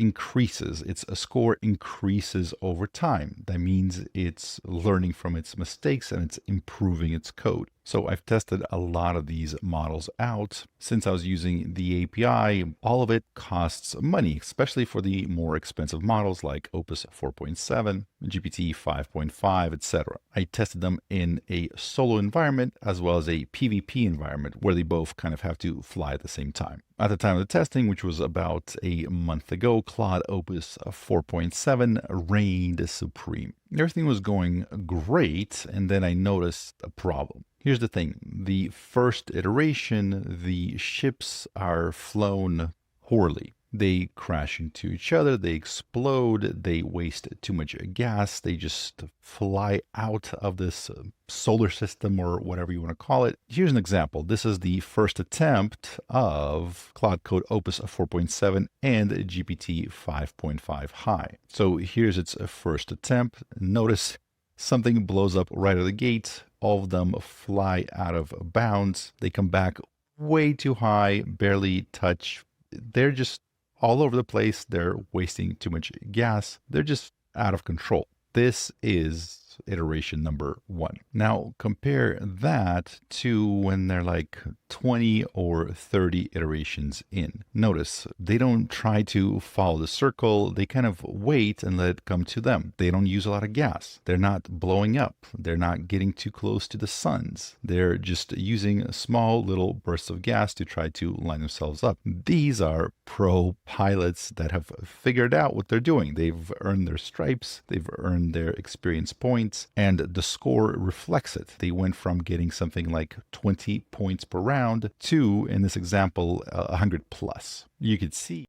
increases. Its score increases over time. That means it's learning from its mistakes and it's improving its code. So I've tested a lot of these models out. Since I was using the API, all of it costs money, especially for the more expensive models like Opus 4.7, GPT 5.5, etc. I tested them in a solo environment as well as a PvP environment where they both kind of have to fly at the same time. At the time of the testing, which was about a month ago, Claude Opus 4.7 reigned supreme. Everything was going great, and then I noticed a problem. Here's the thing. The first iteration, the ships are flown poorly. They crash into each other, they explode, they waste too much gas, they just fly out of this solar system or whatever you want to call it. Here's an example. This is the first attempt of Cloud Code Opus 4.7 and GPT 5.5 High. So here's its first attempt. Notice something blows up right out of the gate. All of them fly out of bounds. They come back way too high, barely touch. They're just all over the place. They're wasting too much gas. They're just out of control. This is iteration number 1. Now compare that to when they're like 20 or 30 iterations in. Notice they don't try to follow the circle. They kind of wait and let it come to them. They don't use a lot of gas. They're not blowing up. They're not getting too close to the suns. They're just using small little bursts of gas to try to line themselves up. These are pro pilots that have figured out what they're doing. They've earned their stripes. They've earned their experience points, and the score reflects it. They went from getting something like 20 points per round to, in this example, 100 plus. You could see